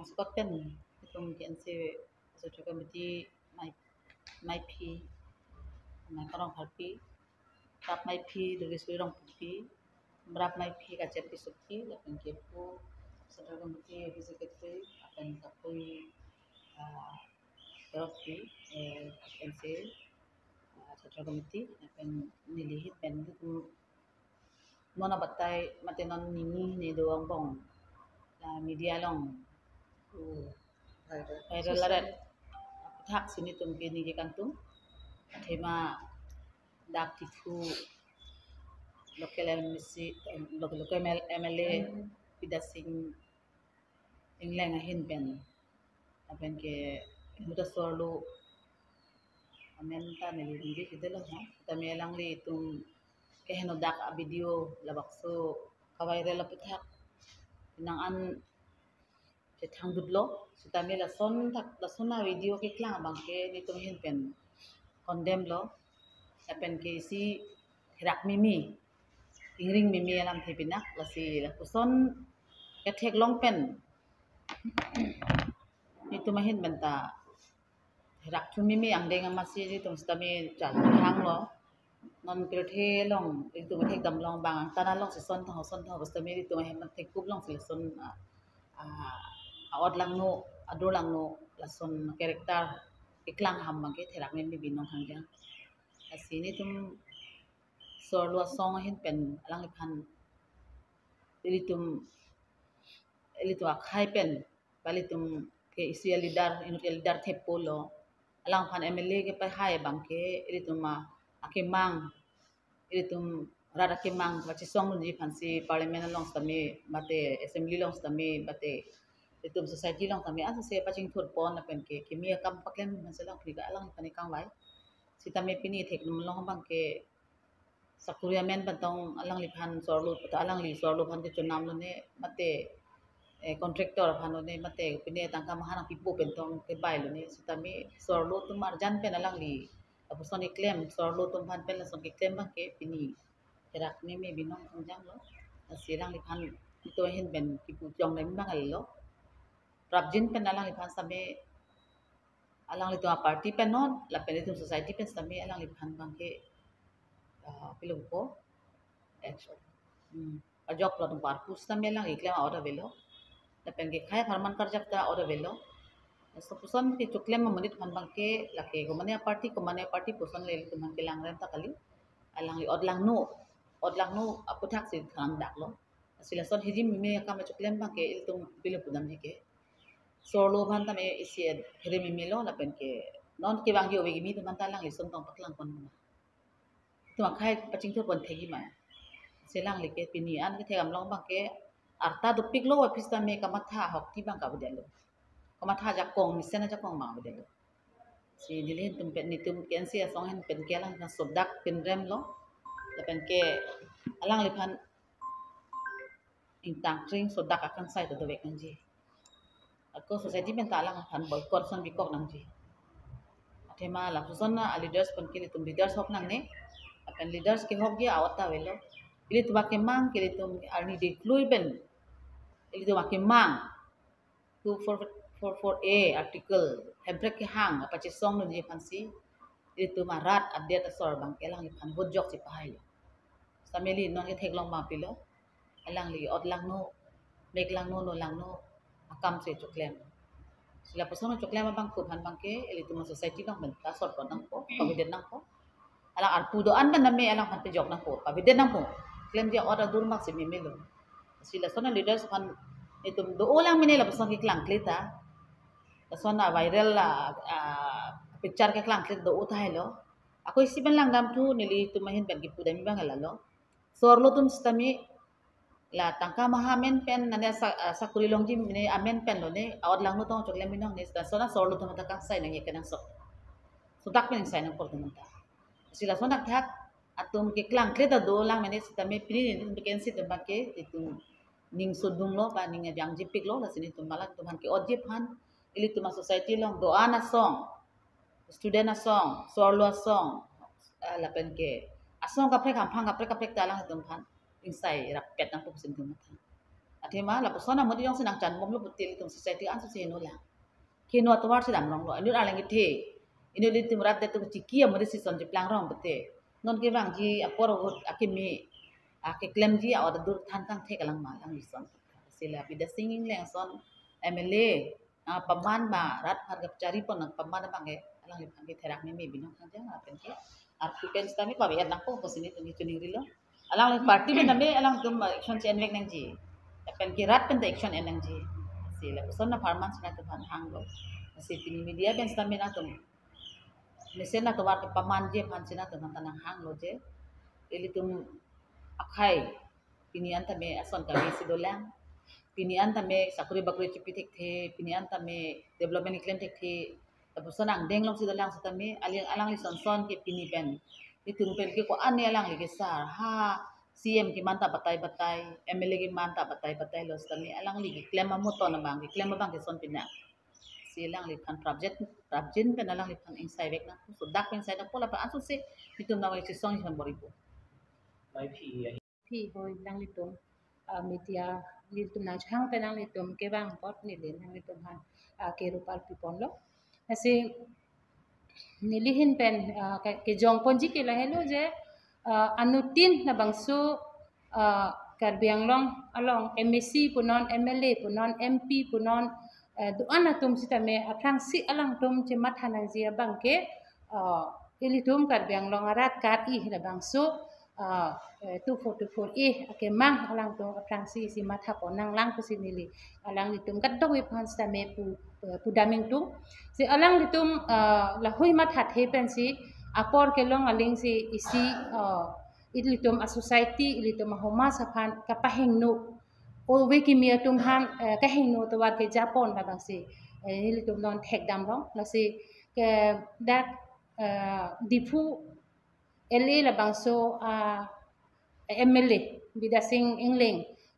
Scotland itum KNC Central Committee mai phi mai karong phi tap mai phi dari surong phi berap mai phi ka chat pi sukhi lapan ke pu Central Committee Executive akan kapui Rocky KNC Central Committee akan nilihit pen itu mana batai matenon nini ni doang bong media long viral larat thak sini tum kini ke kantung thema dak tifu local MLA pidasing ingleng ahin pen apen ke muda sorlu amen ta nili kidelo ha tami lang li tum ke henodak video labakso kawaire la puthak nang an se thang dudlo sitami la sona video ke klang bangke ni tum hin pen condemn lo apen ke si rak mimi ingring mimi alam thepinak lasi la puson ke thek long pen itu mahin benta rak thu mimi ang deng amasi ji tum stami chal hang lo non pirthe long itu mathek dam long bang tana long se son tho stami itu mahin mathek kup long se son awat lang no adur lang no la son karakter iklang ham bangke therak mimi binong hangjang asini tum sorlo song hin pen alang phan elitu akhai pen balitum ke isia leader leader thepolo alang phan MLA ke pa hai bangke elituma akimang elitum rara kimang bachi song ni phan si parliament long stami bate assembly long stami bate elitum society long stami asa se paching thut pon na pen ke kimia kam paklen masalang khriga alang pani kang wai sitame pini thek num long bangke Sakuria men bantong alang liphan sorlu pata alang li sorlu phan ke chunam lo ne mate contractor phan lo ne mate pine tangka mahana pipu pentong ke bai lo ne sitami sorlu tum arjan pen alang li apuson ke claim sorlu tum phan pen la son ke claim bang ke pini terak me binong sangjang lo asirang liphan to hin ben pipu jong le bang al lo rabjin pen alang liphan same alang li to party pen non la pen to society pen same alang liphan bang ke film ko action ajok lo tum parpus tambe lang iklem order velo dapen ke khai farman karjak ta order velo so puson ke chuklem manit phan bangke lake ko mane party puson le tum ke lang ren ta kali alang li odlang no aputhak si thang dak lo sila son hijim me ka ma chuklem bangke il tum pilu pudam ke sorlo phan ta me isi here me lo dapen ke non ke bang yo we mi tum ta lang li son tong paklang kon tua khai paching thu pon thegi ma selang like pini an ke thegam long bangke arta dupik lo office ta me kamatha hok ti bang ka budelo kamatha jakong misena jakong ma budelo si dilin tum pen ni tum ken sia song hen pen ke lang na sodak pen rem lo la pen ke alang liphan intang tring sodak akan sai to dewek nang ji ako society pen ta lang phan boycott son bikok nang ji athema la puson na leaders pen ke tum leaders hok nang ne akan leaders ke hok dia awata velo ili tu bakke mang ke tum arni de fluiben ili tu bakke mang 244A article hebrek ke hang apa che song ni fansi ili tu marat update asor bang ke lang phan hot jok si pahai sameli non ke thek long ma pilo alang li ot lang no mek lang no lang no akam se choklem sila person choklem bang ku phan bang ke ili tu society long ben ta sort kon nang ko paviden nang ko alang arpu do an na me alang phan pe jok nang po paviden nang po claim dia order dur mak se me melo sila sona leaders phan itum do ulang mine la person ke klang kleta sona viral la picture ke klang klet do uthai lo ako isiben lang dam thu nili tumahin ben ki pudami bang lo sorlo tum stami la tangka mahamen pen nane sakuri longji mine amen pen lo ne awat lang no tong choklem minong ne sona sorlo tum ta kang sai nang ye kanang so dak pen sai nang por tum ta sila sonak thak atum ke klang kleta do lang mene sitame pini ni ken sit bake itu ning sudung lo pa ning yang jipik lo la sini tum malak tum han ke odjip han ili tum society long do ana song student a song sorlo song la pen ke asong ka prek ham phang ka prek ta lang tum phan insai rak pet nang tum sin tum Athema la persona mo di yong senang chan bom lo betil itum society an society no la kino tawar sedam rong lo anu alang ithe ini di timrat de tu ciki mo di sison di plang rong bete non ke bang ji apor akimi ake claim ji aw dur than tang the kalang ma lang sison sila bida singing leng son MLA paman ma rat har gap cari pon paman bang ke alang lipan ke therak ni me binong khang jang apen ke arti pen sta mi pa bi anak ko posini tu ni tuning rilo alang party ben name alang tum action chen vek nang ji apen ki rat pen action enang ji sila son na farman sina tu han hang lo si tini media ben sta mi na tum mesena to war paman je pan sina tu tanang hang lo je ili tum akhai pinian ta me ason ka me sidolang pinian ta me sakuri bakuri chipi thek the pinian ta me development claim thek the tapo sonang deng long sidolang sa ta me alang li son son ke pini pen itum pen ke ko ane alang li ke sar ha CM ki manta batai MLA ki manta batai lo sa me alang li claim mo to na bang claim bang ke son pina silang li kan project pen alang li kan inside vek na so dak pen inside na pola pa aso se itum na wai si song hon boribo mai phi hoi lang litum media litum na chang pe lang litum ke bang pot ni len lang litum han ke rupal pipon lo ase nilihin pen ke jong ponji ke la hello je anutin na bangsu Karbiang long along MSc punon MLA punon MP punon doan atum sitame aprang si alang tum cemat hanang zia bangke ilitum Karbiang long arat kar I la bangsu 2424 ake mang alang tum aprang si mat hapon nang lang pusinili alang litum kadok wi pan stame pu daming tum si alang litum la hui mat hat he pen si apor ke long aling si isi ilitum a society ilitum a homa sapan kapaheng no o weki mi atum han kaheng no to wa ke japon la bang si ilitum non thek dam long la si ke that dipu LA la bang so MLA bidasing ingling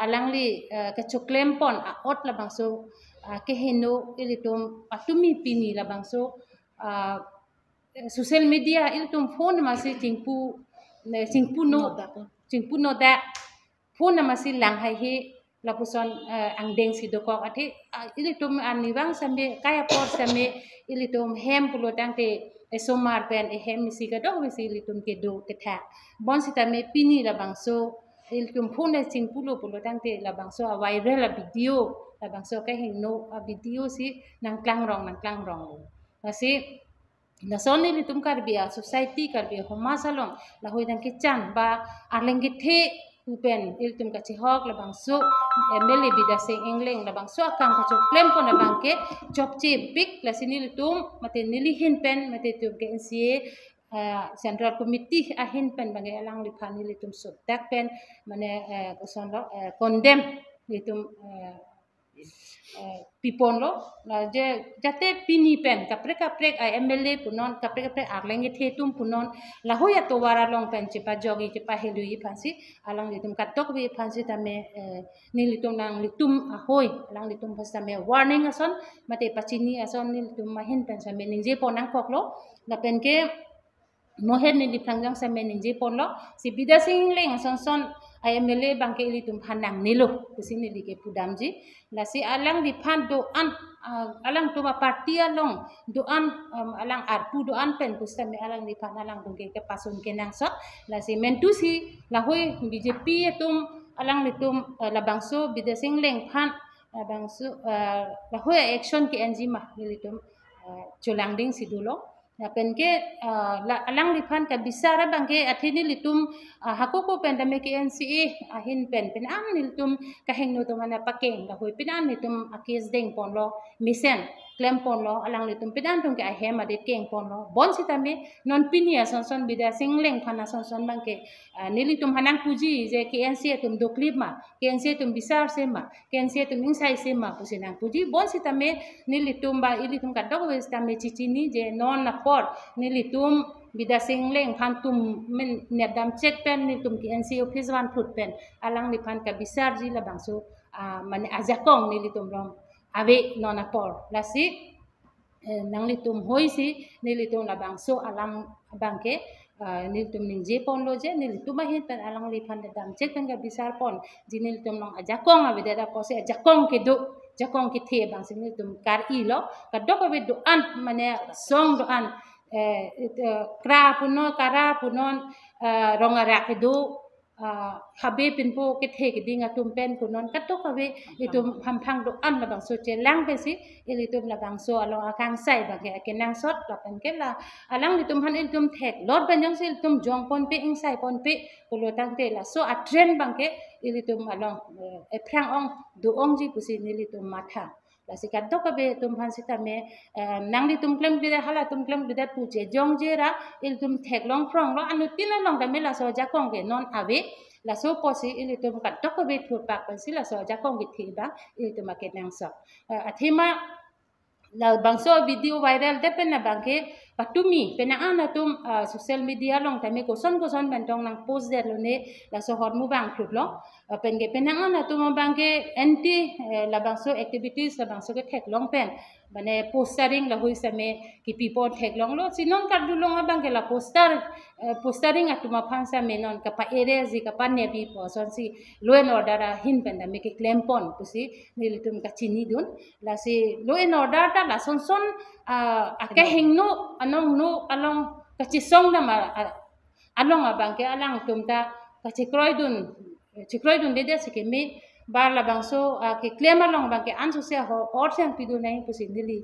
alang li ke choklem pon a ot la bang so ke heno ilitum atumi pini la bang so social media ilitum phone masih cingpu no da phone masih lang hai he lapuson angdeng si dokok ati ilitum aniwang sambe kaya por sambe ilitum hem pulotang te esomar pen hem si gadok si ilitum ke do ke tha bon sitame pini la bangso ilitum phone cingpu lo pulotang te la bangso a viral la video la bangso ka hingno a video si nang klang rong asi na soni litum karbia society karbia homa salong la hoidang ke chan ba arlengit the upen ilitum ka chihok la bangso MLA bidasing engleng la bangso akang ka choklem ko na bangke chopche big la sini litum mate nilihin pen mate tum ke NCA Central Committee ahin pen bangai alang liphani litum sodak pen mane koson lo condemn litum pipon lo la je jate pini pen kaprek ai MLA punon kaprek arleng the tum punon la hoya to wara long pen chepa jogi chepa helui phansi alang litum katok wi phansi tame ni litum nang litum ahoi alang litum phasame warning ason mate pachini ason ni litum mahin pen same ningje ponang koklo la pen ke mohen ni diprangjang same ningje ponlo si bidasing leng son MLA bangke ilitum hanang nilo kusini dige pudamji la si alang di phan do an alang to party along do an alang arpu do an pen kusame alang di phan alang dongke ke pasun kenang so la si mentu si la hoi BJP etum alang litum la bangso bidasing leng phan la bangso la hoi action ke enjima litum cholang ding sidulo na penke alang liphan ka bisara bangke athini litum hakoko pendame ke NCA ahin pen an litum kaheng no to mana pakeng la hoi pinan litum akis deng ponlo misen claim ponlo alang litum pinan tung ke ahem ade keng ponlo bon sitame non pinia son bida singleng phana son bangke nilitum hanang puji je ke NCA tum do clip ma ke NCA tum bisar sema ke NCA tum insai sema pusinang puji bon sitame nilitum ba ilitum kadok westame cicini je non na nilitum bidasing leng phantum men nedam check pen nilitum ki NCA office wan put pen alang lipan ka bisar ji la bangso mane ajakong nilitum rom ave nona por lasi nang litum hoi si nilitum la bangso alam bangke nil tum ning je pon lo je nil tu mahin pen alang li pan dam cek pen ga bisar pon jinil tum long ajakong a beda po se ajakong ke do jakong ke the bang sin nil tum kar i lo ka do ko be do an mane song do an kra puno kara punon rongara ke do habe pinpo ke the ke dinga tum pen kunon katok habe itum hampang do an la bang so che lang pe si ilitum la bang so along akang sai ba ke nang sot la pen ke la alang itum han itum thek lot ban jong sil tum jong pon pe ing sai pon pe kulo tang te la so a trend bang ke ilitum along e prang ong do ong ji pusi nilitum matha la sikat dok be tum han sita me nang li tum klem bida hala tum klem bida tu je jong je ra il tum thek long prong lo anu tin long da me la so ja kong ke non ave la so posi il tum kat dok be thu pak pan si la so ja kong ke thi ba il tum ke nang so athima la bangso video viral de pen na bangke patumi pena ana tum social media long tame ko son bantong nang post der lo ne la so hot mu bang khut lo pen ge pena ana tum bangke anti la bangso activities la bangso ke thek long pen bane postering la hui same ki people thek long lo sinon kar du long bangke la postering atuma phansa menon ka pa area ji ka pa ne bi po son si law and order hin pen da me ke claim pon pusi nilitum ka chini dun la si law and order ta la son ake hingno anong no along ka chi song na ma along abang ke alang tum ta ka chi kroy dun de se ke me bar la bangso ke claim along bang ke an so se ho or sang pidu nai pusi nili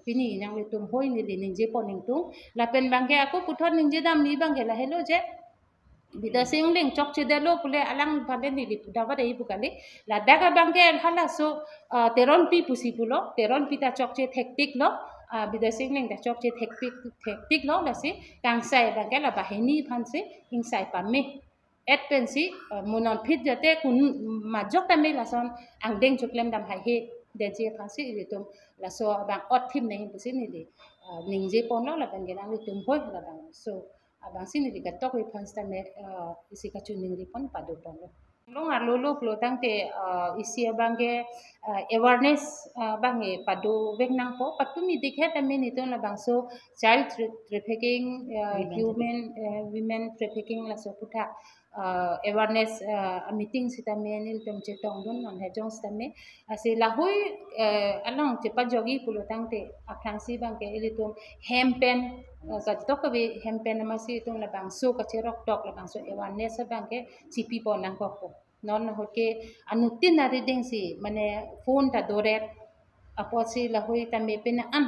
pini nang le tum hoi nili ning je pon ning tu la pen bang ke aku puthon ning je dam ni bang ke la hello je bida singling chok che delo pule alang phande ni li dawa dei bukali la daga bang ke hala so teron pi pusi pulo teron pi ta chok che hectic lo bida singling ta chok che hectic lo la si kang sai bang ke la bahini phan se ing sai pa me et pen si munon phit jate kun ma jok ta me la son ang deng choklem dam hai he de je phan si li tum la so bang ot thim nei pusi ni li ning je pon lo la bang ke nang li tum hoi la bang so abang sini di katok we phansta me isi kachuning ri pon padu pon long arlo lo tang te isi abangge awareness bange padu vek nang po patumi dikhe ta me ni ton la bang so child trafficking women trafficking la so putha awareness meeting sita me nil tom che tong don non he jong sta me ase la hui along che pa jogi pulo tang te akhang si bang ke elitum hempen ka tok be hempen ma si tung la bang so ka che rok tok la bang so awareness bang ke chipi po nang ko non ho ke anutin na reading si mane phone ta doret apo si la hui ta me pen an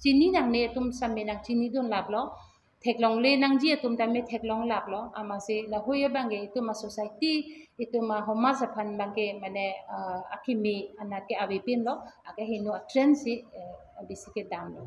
chini nang ne tum samme nang chini don lab lo thek long le nang ji tum ta me thek long lab lo ama se la hui bang ge tu ma society itu ma homa sa phan bang ke mane akimi anat ke awi pin lo ake hino trend si bisike dam lo